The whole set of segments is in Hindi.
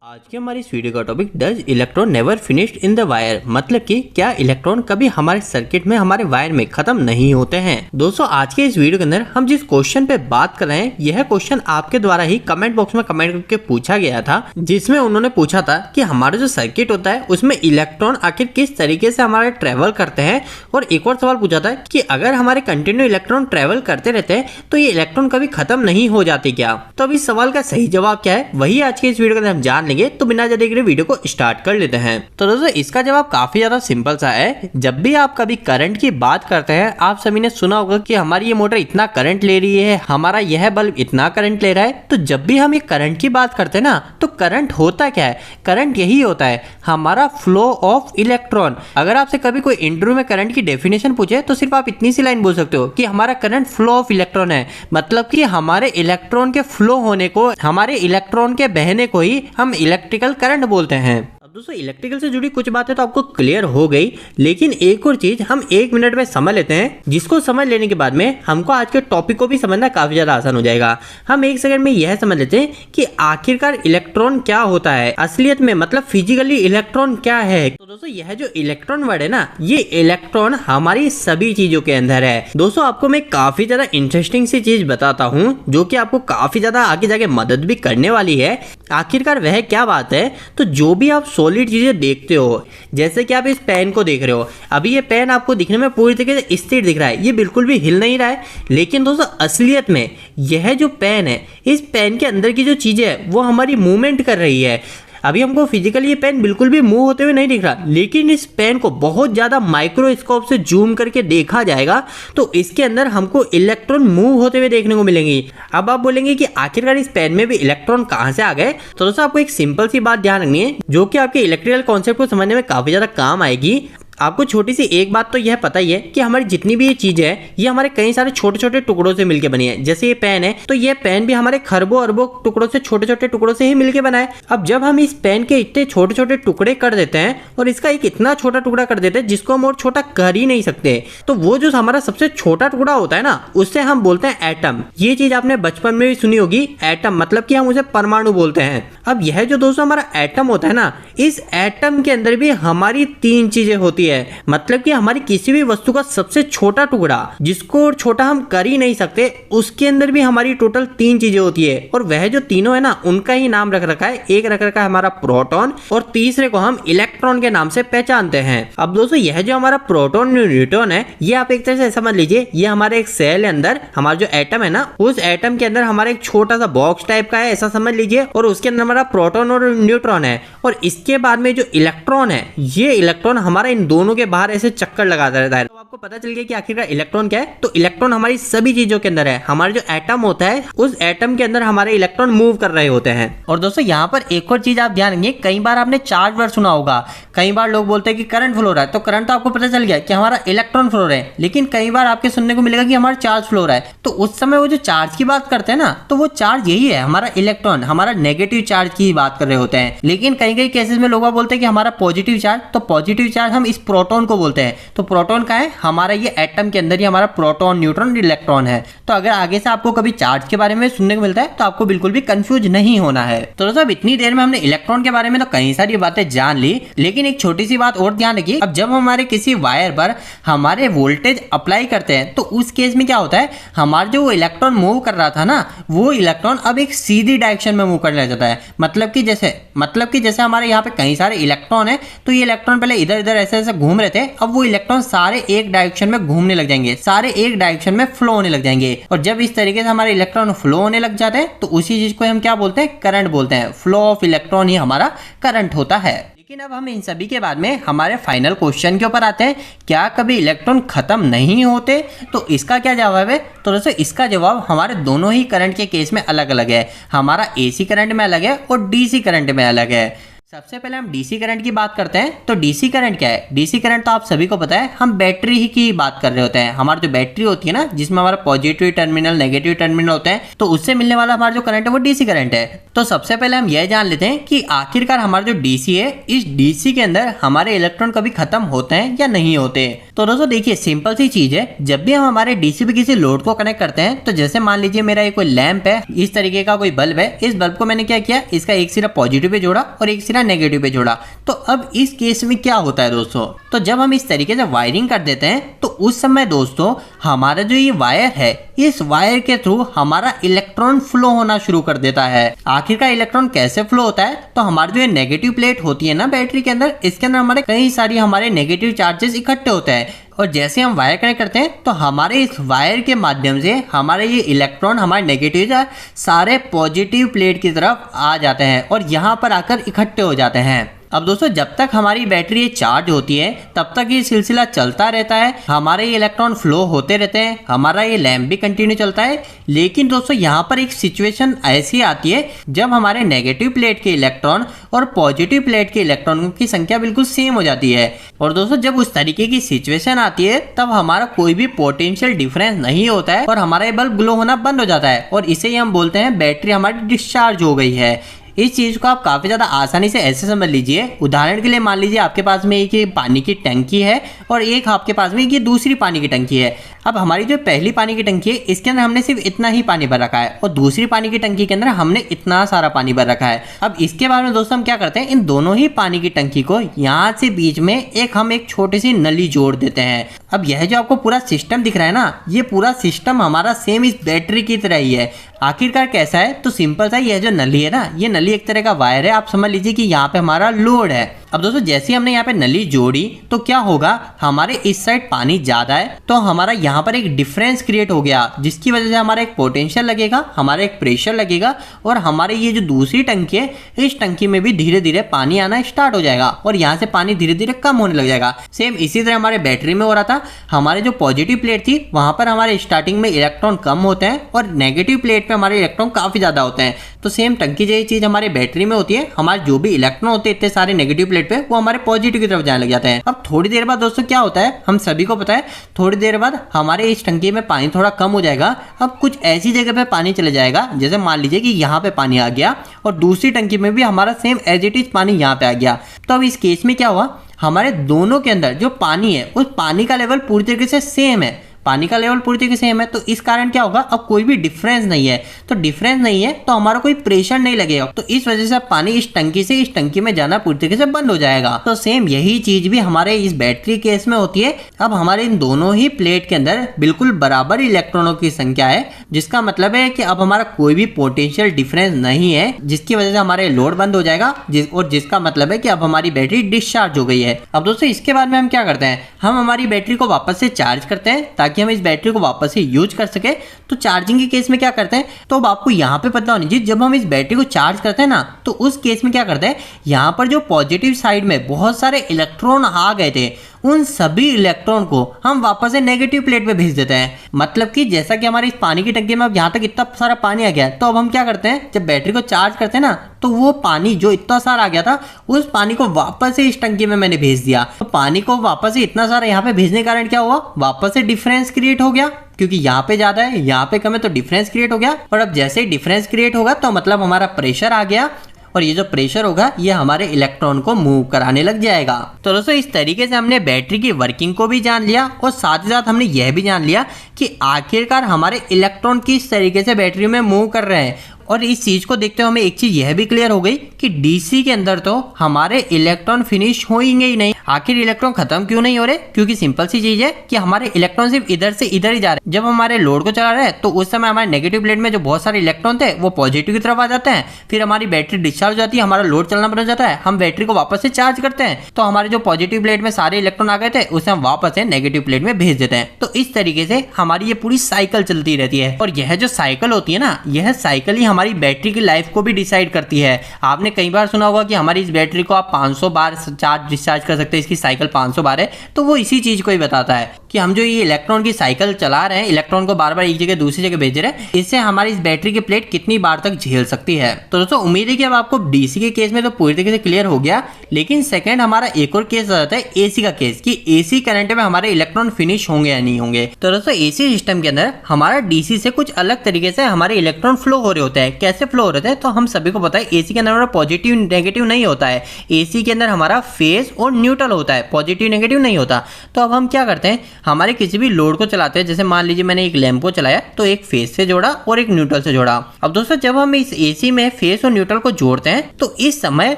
आज के हमारी इस वीडियो का topic does electron never finished in the wire, मतलब कि क्या इलेक्ट्रॉन कभी हमारे सर्किट में हमारे वायर में खत्म नहीं होते हैं। दोस्तों आज के इस वीडियो के अंदर हम जिस क्वेश्चन पे बात कर रहे हैं यह क्वेश्चन आपके द्वारा ही कमेंट बॉक्स में कमेंट करके पूछा गया था, जिसमें उन्होंने पूछा था कि हमारा जो सर्किट होता है उसमें इलेक्ट्रॉन आखिर किस तरीके से हमारे ट्रेवल करते हैं। और एक और सवाल पूछा था कि अगर हमारे कंटिन्यू इलेक्ट्रॉन ट्रेवल करते रहते हैं तो ये इलेक्ट्रॉन कभी खत्म नहीं हो जाते क्या। तो अब इस सवाल का सही जवाब क्या है वही आज के इस वीडियो के अंदर हम जान लेंगे। तो बिना ज्यादा देरी वीडियो को स्टार्ट कर लेते हैं। तो दोस्तों इसका जवाब काफी ज्यादा सिंपल सा है। जब भी आप कभी करंट की बात करते हैं आप सभी ने सुना होगा कि हमारी ये मोटर इतना करंट ले रही है, हमारा यह बल्ब इतना करंट ले रहा है। तो जब भी हम ये करंट की बात करते हैं ना तो करंट होता क्या है, करंट यही होता है हमारा फ्लो ऑफ इलेक्ट्रॉन। अगर आपसे कभी कोई इंटरव्यू में करंट की डेफिनेशन पूछे तो सिर्फ आप इतनी सी लाइन बोल सकते हो कि हमारा करंट फ्लो ऑफ इलेक्ट्रॉन है, मतलब कि हमारे इलेक्ट्रॉन के फ्लो होने को, हमारे इलेक्ट्रॉन के बहने को ही हम इलेक्ट्रिकल करंट बोलते हैं। अब दोस्तों इलेक्ट्रिकल से जुड़ी कुछ बातें तो आपको क्लियर हो गई, लेकिन एक और चीज हम 1 मिनट में समझ लेते हैं, जिसको समझ लेने के बाद में हमको आज के टॉपिक को भी समझना काफी ज्यादा आसान हो जाएगा। हम 1 सेकंड में यह समझ लेते हैं कि आखिरकार इलेक्ट्रॉन क्या होता है असलियत में, मतलब फिजिकली इलेक्ट्रॉन क्या है। तो दोस्तों यह जो इलेक्ट्रॉन वर्ड है ना, ये इलेक्ट्रॉन हमारी सभी चीजों के अंदर है। दोस्तों आपको मैं काफी ज्यादा इंटरेस्टिंग सी चीज बताता हूँ जो कि आपको काफी ज्यादा आगे जाके मदद भी करने वाली है। आखिरकार वह क्या बात है, तो जो भी आप सॉलिड चीजें देखते हो, जैसे कि आप इस पेन को देख रहे हो, अभी ये पेन आपको दिखने में पूरी तरीके से स्थिर दिख रहा है, ये बिल्कुल भी हिल नहीं रहा है। लेकिन दोस्तों असलियत में यह जो पेन है, इस पेन के अंदर की जो चीजें है वो हमारी मूवमेंट कर रही है। अभी हमको फिजिकली ये पेन बिल्कुल भी मूव होते हुए नहीं दिख रहा, लेकिन इस पेन को बहुत ज्यादा माइक्रोस्कोप से जूम करके देखा जाएगा तो इसके अंदर हमको इलेक्ट्रॉन मूव होते हुए देखने को मिलेंगे। अब आप बोलेंगे कि आखिरकार इस पेन में भी इलेक्ट्रॉन कहां से आ गए। तो दोस्तों आपको एक सिंपल सी बात ध्यान रखनी है जो कि आपके इलेक्ट्रिकल कॉन्सेप्ट को समझने में काफी ज्यादा काम आएगी। आपको छोटी सी एक बात तो यह पता ही है कि हमारी जितनी भी ये चीजें हैं ये हमारे कई सारे छोटे छोटे टुकड़ों से मिलकर बनी है। जैसे ये पेन है तो ये पेन भी हमारे खरबों अरबों टुकड़ों से, छोटे छोटे टुकड़ों से ही मिलकर बना है। अब जब हम इस पेन के इतने छोटे छोटे टुकड़े कर देते हैं और इसका एक इतना छोटा टुकड़ा कर देते हैं जिसको हम और छोटा कर ही नहीं सकते, तो वो जो हमारा सबसे छोटा टुकड़ा होता है ना उससे हम बोलते हैं एटम। ये चीज आपने बचपन में भी सुनी होगी, एटम मतलब कि हम उसे परमाणु बोलते हैं। अब यह जो दोस्तों हमारा एटम होता है ना, इस एटम के अंदर भी हमारी 3 चीजें होती है, मतलब कि हमारी किसी भी वस्तु का सबसे छोटा टुकड़ा जिसको और छोटा हम कर ही नहीं सकते, उसके अंदर भी हमारी टोटल 3 चीजें होती है। और वह जो तीनों है ना उनका ही नाम रख रखा है। एक रख रखा है हमारा प्रोटॉन और तीसरे को हम इलेक्ट्रॉन के नाम से पहचानते हैं। अब दोस्तों यह जो हमारा प्रोटॉन न्यूट्रॉन है ये आप एक तरह से समझ लीजिए, ये हमारे एक सेल के अंदर हमारा जो एटम है ना, उस एटम के अंदर हमारा एक छोटा सा बॉक्स टाइप का है, ऐसा समझ लीजिए। और उसके अंदर हमारा प्रोटॉन और न्यूट्रॉन है, और इसके बाद में जो इलेक्ट्रॉन है, ये इलेक्ट्रॉन हमारा इन दोनों के बाहर ऐसे चक्कर लगाता रहता है। तो आपको पता चल गया कि आखिरकार इलेक्ट्रॉन क्या है। तो इलेक्ट्रॉन हमारी सभी चीजों के अंदर है। हमारा जो एटम होता है उस एटम के अंदर हमारे इलेक्ट्रॉन मूव कर रहे होते हैं। और दोस्तों यहाँ पर एक और चीज आप ध्यान रखिए, कई बार आपने चार्ज वर्ड सुना होगा, कई बार लोग बोलते हैं कि करंट फ्लो रहा है, तो करंट तो आपको पता चल गया कि हमारा इलेक्ट्रॉन फ्लो रहा है। लेकिन कई बार आपके सुनने को मिलेगा कि हमारा चार्ज फ्लो रहा है, तो उस समय वो जो चार्ज की बात करते हैं ना, तो वो चार्ज यही है, हमारा इलेक्ट्रॉन, हमारा नेगेटिव चार्ज की बात कर रहे होते हैं। लेकिन कई कई केसेस में लोग बोलते हैं कि हमारा पॉजिटिव चार्ज, तो पॉजिटिव चार्ज हम इस प्रोटॉन को बोलते हैं। तो प्रोटॉन का है हमारा ये एटम के अंदर ही हमारा प्रोटॉन न्यूट्रॉन इलेक्ट्रॉन है। तो अगर आगे से आपको कभी चार्ज के बारे में सुनने को मिलता है तो आपको बिल्कुल भी कंफ्यूज नहीं होना है। तो दोस्तों इतनी देर में हमने इलेक्ट्रॉन के बारे में तो कई सारी बातें जान ली, लेकिन एक छोटी सी बात और ध्यान रखिए। अब जब हमारे किसी वायर पर हमारे वोल्टेज अप्लाई करते हैं तो उस केस में क्या होता है, हमारा जो वो इलेक्ट्रॉन मूव कर रहा था ना, वो इलेक्ट्रॉन अब एक सीधी डायरेक्शन में मूव करने लग जाता है। मतलब कि जैसे हमारे यहाँ पे कई सारे इलेक्ट्रॉन है, तो ये इलेक्ट्रॉन पहले इधर इधर ऐसे ऐसे घूम रहे थे, अब वो इलेक्ट्रॉन सारे एक डायरेक्शन में घूमने लग जाएंगे, सारे एक डायरेक्शन में फ्लो होने लग जाएंगे। और जब इस तरीके से हमारे इलेक्ट्रॉन फ्लो होने लग जाते हैं तो उसी चीज को हम क्या बोलते हैं, करंट बोलते हैं। फ्लो ऑफ इलेक्ट्रॉन ही हमारा करंट होता है। लेकिन अब हम इन सभी के बाद में हमारे फाइनल क्वेश्चन के ऊपर आते हैं, क्या कभी इलेक्ट्रॉन खत्म नहीं होते। तो इसका क्या जवाब है, तो दोस्तों इसका जवाब हमारे दोनों ही करंट के केस में अलग अलग है। हमारा एसी करंट में अलग है और डीसी करंट में अलग है। सबसे पहले हम डीसी करंट की बात करते हैं। तो डीसी करंट क्या है? डीसी करंट तो आप सभी को पता है, हम बैटरी ही की बात कर रहे होते हैं। हमारी जो बैटरी होती है ना, जिसमें हमारा पॉजिटिव टर्मिनल नेगेटिव टर्मिनल होते हैं, तो उससे मिलने वाला हमारा जो करंट है वो डीसी करंट है। तो सबसे पहले हम यह जान लेते हैं कि आखिरकार हमारा जो डीसी है, इस डीसी के अंदर हमारे इलेक्ट्रॉन कभी खत्म होते हैं या नहीं होते। तो दोस्तों देखिए, सिंपल सी चीज है, जब भी हम हमारे डीसी पे किसी लोड को कनेक्ट करते हैं, तो जैसे मान लीजिए मेरा ये कोई लैंप है, इस तरीके का कोई बल्ब है, इस बल्ब को मैंने क्या किया, इसका एक सिरा पॉजिटिव पे जोड़ा और एक सिरा नेगेटिव पे जोड़ा। तो अब इस केस में क्या होता है दोस्तों, तो जब हम इस तरीके से वायरिंग कर देते हैं, तो उस समय दोस्तों हमारा जो ये वायर है, इस वायर के थ्रू हमारा इलेक्ट्रॉन फ्लो होना शुरू कर देता है। आखिरकार इलेक्ट्रॉन कैसे फ्लो होता है, तो हमारी जो ये नेगेटिव प्लेट होती है ना बैटरी के अंदर, इसके अंदर हमारे कई सारी हमारे नेगेटिव चार्जेस इकट्ठे होते हैं, और जैसे हम वायर कनेक्ट करते हैं, तो हमारे इस वायर के माध्यम से हमारे ये इलेक्ट्रॉन हमारे नेगेटिव सारे पॉजिटिव प्लेट की तरफ आ जाते हैं और यहाँ पर आकर इकट्ठे हो जाते हैं। अब दोस्तों जब तक हमारी बैटरी चार्ज होती है, तब तक ये सिलसिला चलता रहता है, हमारे ये इलेक्ट्रॉन फ्लो होते रहते हैं, हमारा ये लैंप भी कंटिन्यू चलता है। लेकिन दोस्तों यहाँ पर एक सिचुएशन ऐसी आती है, जब हमारे नेगेटिव प्लेट के इलेक्ट्रॉन और पॉजिटिव प्लेट के इलेक्ट्रॉनों की संख्या बिल्कुल सेम हो जाती है। और दोस्तों जब उस तरीके की सिचुएशन आती है, तब हमारा कोई भी पोटेंशियल डिफरेंस नहीं होता है और हमारा ये बल्ब ग्लो होना बंद हो जाता है, और इसे ही हम बोलते हैं बैटरी हमारी डिस्चार्ज हो गई है। इस चीज को आप काफी ज्यादा आसानी से ऐसे समझ लीजिए। उदाहरण के लिए मान लीजिए आपके पास में एक ये पानी की टंकी है और एक आपके पास में ये दूसरी पानी की टंकी है। अब हमारी जो पहली पानी की टंकी है, इसके अंदर हमने सिर्फ इतना ही पानी भर रखा है, और दूसरी पानी की टंकी के अंदर हमने इतना सारा पानी भर रखा है। अब इसके बारे में दोस्तों हम क्या करते हैं, इन दोनों ही पानी की टंकी को यहाँ से बीच में एक छोटी सी नली जोड़ देते हैं। अब यह जो आपको पूरा सिस्टम दिख रहा है ना, ये पूरा सिस्टम हमारा सेम इस बैटरी की तरह ही है। आखिरकार कैसा है, तो सिंपल सा, यह जो नली है ना, ये नली एक तरह का वायर है। आप समझ लीजिए कि यहाँ पे हमारा लोड है। अब दोस्तों जैसे ही हमने यहाँ पे नली जोड़ी, तो क्या होगा, हमारे इस साइड पानी ज्यादा है, तो हमारा यहाँ पर एक डिफरेंस क्रिएट हो गया, जिसकी वजह से हमारा एक पोटेंशियल लगेगा, हमारा एक प्रेशर लगेगा, और हमारे ये जो दूसरी टंकी है, इस टंकी में भी धीरे धीरे पानी आना स्टार्ट हो जाएगा, और यहाँ से पानी धीरे धीरे कम होने लग जाएगा। सेम इसी तरह हमारे बैटरी में हो रहा था। हमारे जो पॉजिटिव प्लेट थी, वहां पर हमारे स्टार्टिंग में इलेक्ट्रॉन कम होते हैं, और नेगेटिव प्लेट पे हमारे इलेक्ट्रॉन काफी ज्यादा होते हैं। तो सेम टंकी जैसी चीज हमारे बैटरी में होती है। हमारे जो भी इलेक्ट्रॉन होते हैं इतने सारे नेगेटिव प्लेट पे, वो हमारे पॉजिटिव की तरफ जाने लग जाते हैं। अब थोड़ी देर बाद दोस्तों क्या होता है, हम सभी को पता है, थोड़ी देर बाद हमारे इस टंकी में पानी थोड़ा कम हो जाएगा। अब कुछ ऐसी जगह पे पानी चले जाएगा, जैसे मान लीजिए कि यहाँ पे पानी आ गया, और दूसरी टंकी में भी हमारा सेम एज इट इज पानी यहाँ पे आ गया। तो अब इस केस में क्या हुआ, हमारे दोनों के अंदर जो पानी है, उस पानी का लेवल पूरी तरीके से सेम है, पानी का लेवल पूरी तरीके से सेम है। तो इस कारण क्या होगा, अब कोई भी डिफरेंस नहीं है। तो डिफरेंस नहीं है तो हमारा कोई प्रेशर नहीं लगेगा, तो इस वजह से पानी इस टंकी से इस टंकी में जाना पूरी तरीके से बंद हो जाएगा। तो सेम यही चीज भी हमारे इस बैटरी केस में होती है। अब हमारे इन दोनों ही प्लेट के अंदर बिल्कुल बराबर इलेक्ट्रॉनों की संख्या है, जिसका मतलब है कि अब हमारा कोई भी पोटेंशियल डिफरेंस नहीं है, जिसकी वजह से हमारे लोड बंद हो जाएगा, और जिसका मतलब है कि अब हमारी बैटरी डिस्चार्ज हो गई है। अब दोस्तों इसके बाद में हम क्या करते हैं, हम हमारी बैटरी को वापस से चार्ज करते हैं, ताकि हम इस बैटरी को वापस से यूज कर सके। तो चार्जिंग के केस में क्या करते हैं, तो अब आपको यहाँ पे पता होनी चाहिए, जब हम इस बैटरी को चार्ज करते हैं ना, तो उस केस में क्या करते हैं, यहाँ पर जो पॉजिटिव साइड में बहुत सारे इलेक्ट्रॉन आ गए थे, उन सभी इलेक्ट्रॉन को हम वापस से नेगेटिव प्लेट पे भेज देते हैं। मतलब कि जैसा कि हमारी इस पानी की टंकी में अब यहाँ तक इतना सारा पानी आ गया है, तो अब हम क्या करते हैं, जब बैटरी को चार्ज करते हैं ना, तो वो पानी जो इतना सारा आ गया था, उस पानी को वापस से इस टंकी में मैंने भेज दिया। तो पानी को वापस से इतना सारा यहाँ पे भेजने के कारण क्या हुआ, वापस से डिफरेंस क्रिएट हो गया, क्योंकि यहाँ पे ज्यादा है यहाँ पे कम है, तो डिफरेंस क्रिएट हो गया। और अब जैसे ही डिफरेंस क्रिएट होगा, तो मतलब हमारा प्रेशर आ गया, और ये जो प्रेशर होगा ये हमारे इलेक्ट्रॉन को मूव कराने लग जाएगा। तो दोस्तों इस तरीके से हमने बैटरी की वर्किंग को भी जान लिया, और साथ ही साथ हमने यह भी जान लिया कि आखिरकार हमारे इलेक्ट्रॉन किस तरीके से बैटरी में मूव कर रहे हैं। और इस चीज को देखते हुए हमें एक चीज यह भी क्लियर हो गई कि डीसी के अंदर तो हमारे इलेक्ट्रॉन फिनिश होंगे ही नहीं। आखिर इलेक्ट्रॉन खत्म क्यों नहीं हो रहे, क्योंकि सिंपल सी चीज है कि हमारे इलेक्ट्रॉन सिर्फ इधर से इधर ही जा रहे हैं। जब हमारे लोड को चला रहे हैं, तो उस समय हमारे नेगेटिव प्लेट में जो बहुत सारे इलेक्ट्रॉन थे, वो पॉजिटिव की तरफ आ जाते हैं, फिर हमारी बैटरी डिस्चार्ज हो जाती है, हमारा लोड चलना बंद हो जाता है, हम बैटरी को वापस से चार्ज करते हैं, तो हमारे जो पॉजिटिव प्लेट में सारे इलेक्ट्रॉन आ गए थे, उसे हम वापस से नेगेटिव प्लेट में भेज देते हैं। तो इस तरीके से हमारी ये पूरी साइकिल चलती रहती है। और यह जो साइकिल होती है ना, यह साइकिल ही हमारी बैटरी की लाइफ को भी डिसाइड करती है। आपने कई बार सुना होगा कि हमारी इस बैटरी को आप 500 बार चार्ज डिस्चार्ज कर सकते हैं, इसकी साइकिल 500 बार है, तो वो इसी चीज को ही बताता है। कि हम जो ये इलेक्ट्रॉन की साइकिल चला रहे हैं, इलेक्ट्रॉन को बार बार एक जगह दूसरी जगह भेज रहे हैं, इससे हमारी इस बैटरी की प्लेट कितनी बार तक झेल सकती है। तो दोस्तों उम्मीद है कि अब आपको डीसी के केस में तो पूरी तरीके से क्लियर हो गया, लेकिन सेकंड हमारा एक और केस आ जाता है एसी का केस, कि एसी करंट में हमारे इलेक्ट्रॉन फिनिश होंगे या नहीं होंगे। तो दोस्तों एसी सिस्टम के अंदर हमारा डीसी से कुछ अलग तरीके से हमारे इलेक्ट्रॉन फ्लो हो रहे होते हैं। कैसे फ्लो हो रहे हैं? तो हम सभी को पता है एसी के अंदर हमारा पॉजिटिव नेगेटिव नहीं होता है, एसी के अंदर हमारा फेज और न्यूट्रल होता है, पॉजिटिव नेगेटिव नहीं होता। तो अब हम क्या करते हैं, हमारे किसी भी लोड को चलाते हैं, जैसे मान लीजिए मैंने एक लैंप को चलाया तो एक फेज से जोड़ा और एक न्यूट्रल से जोड़ा। अब दोस्तों जब हम इस एसी में फेज और न्यूट्रल को जोड़ते हैं तो इस समय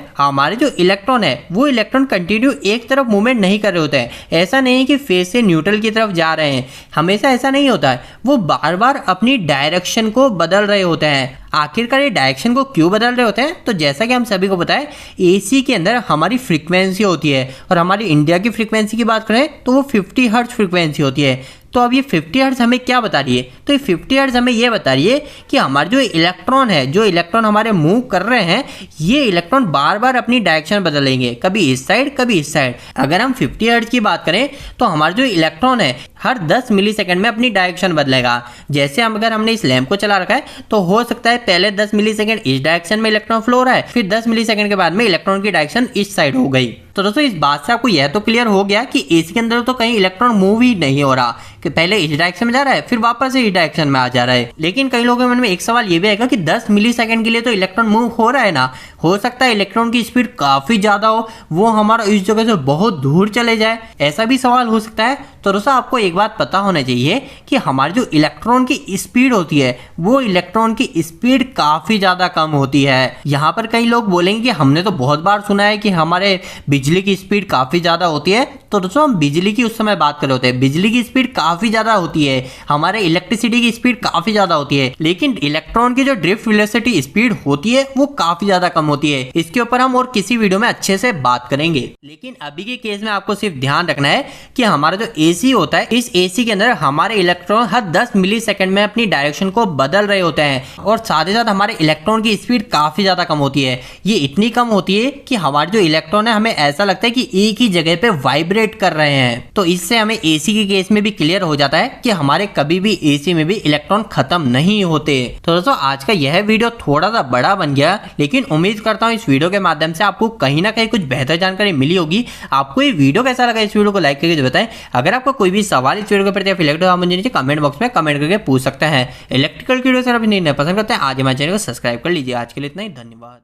हमारे जो इलेक्ट्रॉन है वो इलेक्ट्रॉन कंटिन्यू एक तरफ मूवमेंट नहीं कर रहे होते हैं। ऐसा नहीं है कि फेज से न्यूट्रल की तरफ जा रहे हैं, हमेशा ऐसा नहीं होता है, वो बार बार अपनी डायरेक्शन को बदल रहे होते हैं। आखिरकार ये डायरेक्शन को क्यों बदल रहे होते हैं? तो जैसा कि हम सभी को पता है एसी के अंदर हमारी फ्रीक्वेंसी होती है, और हमारी इंडिया की फ्रीक्वेंसी की बात करें तो वो 50 हर्ट्ज फ्रीक्वेंसी होती है। तो अब ये 50 हर्ट्ज हमें क्या बता रही है? तो ये 50 हर्ट्ज हमें ये बता रही है कि हमारे जो इलेक्ट्रॉन है, जो इलेक्ट्रॉन हमारे मूव कर रहे हैं, ये इलेक्ट्रॉन बार बार अपनी डायरेक्शन बदलेंगे, कभी इस साइड कभी इस साइड। अगर हम 50 हर्ट्ज की बात करें तो हमारा जो इलेक्ट्रॉन है हर 10 मिलीसेकंड में अपनी डायरेक्शन बदलेगा। जैसे अगर हमने इस लैंप को चला रखा है तो हो सकता है पहले 10 मिलीसेकंड इस डायरेक्शन में इलेक्ट्रॉन फ्लो हो रहा है, फिर 10 मिलीसेकंड के बाद में इलेक्ट्रॉन की डायरेक्शन इस साइड हो गई। तो दोस्तों इस बात से आपको यह तो क्लियर हो गया कि एसी के अंदर तो कहीं इलेक्ट्रॉन मूव ही नहीं हो रहा, कि पहले इस डायरेक्शन में जा रहा है फिर वापस इस डायरेक्शन में आ जा रहा है। लेकिन कई लोगों के मन में एक सवाल ये भी आएगा कि 10 मिलीसेकंड के लिए तो इलेक्ट्रॉन मूव हो रहा है ना, हो सकता है इलेक्ट्रॉन की स्पीड काफी ज्यादा हो, वो हमारा इस जगह से बहुत दूर चले जाए, ऐसा भी सवाल हो सकता है। तो दोस्तों आपको एक बात पता होना चाहिए कि हमारे जो इलेक्ट्रॉन की स्पीड होती है वो इलेक्ट्रॉन की स्पीड काफी ज्यादा कम होती है। यहाँ पर कई लोग बोलेंगे कि हमने तो बहुत बार सुना है कि हमारे बिजली की स्पीड काफी ज्यादा होती है। तो दोस्तों हम बिजली की उस समय बात कर रहे होते हैं, बिजली की स्पीड काफी ज्यादा होती है, हमारे इलेक्ट्रिसिटी की स्पीड काफी ज्यादा होती है, लेकिन इलेक्ट्रॉन की जो ड्रिफ्ट वेलोसिटी स्पीड होती है वो काफी ज्यादा कम होती है। इसके ऊपर हम और किसी वीडियो में अच्छे से बात करेंगे। लेकिन अभी के केस में आपको सिर्फ ध्यान रखना है कि हमारा जो एसी होता है, इस एसी के अंदर हमारे इलेक्ट्रॉन हर 10 मिलीसेकंड में अपनी डायरेक्शन को बदल रहे होते हैं, और साथ ही साथ हमारे इलेक्ट्रॉन की स्पीड काफी ज्यादा कम होती है। ये इतनी कम होती है कि हमारे जो इलेक्ट्रॉन है हमें ऐसा लगता है कि एक ही जगह पे वाइब्रेट कर रहे हैं। तो इससे हमें एसी के केस में भी क्लियर हो जाता है कि हमारे कभी भी एसी में भी इलेक्ट्रॉन खत्म नहीं होते। तो दोस्तों आज का यह वीडियो थोड़ा सा बड़ा बन गया, लेकिन उम्मीद करता हूँ इस वीडियो के माध्यम से आपको कहीं ना कहीं कुछ बेहतर जानकारी मिली होगी। आपको ये वीडियो कैसा लगा, इस वीडियो को लाइक करके बताएं। अगर आपको कोई भी सवाल इस वीडियो के प्रति फिलहाल आप मुझे नीचे कमेंट बॉक्स में कमेंट करके पूछ सकते हैं। इलेक्ट्रिकल वीडियो से आप नहीं पसंद करते हैं आज हमारे चैनल को सब्सक्राइब कर लीजिए। आज के लिए इतना ही, धन्यवाद।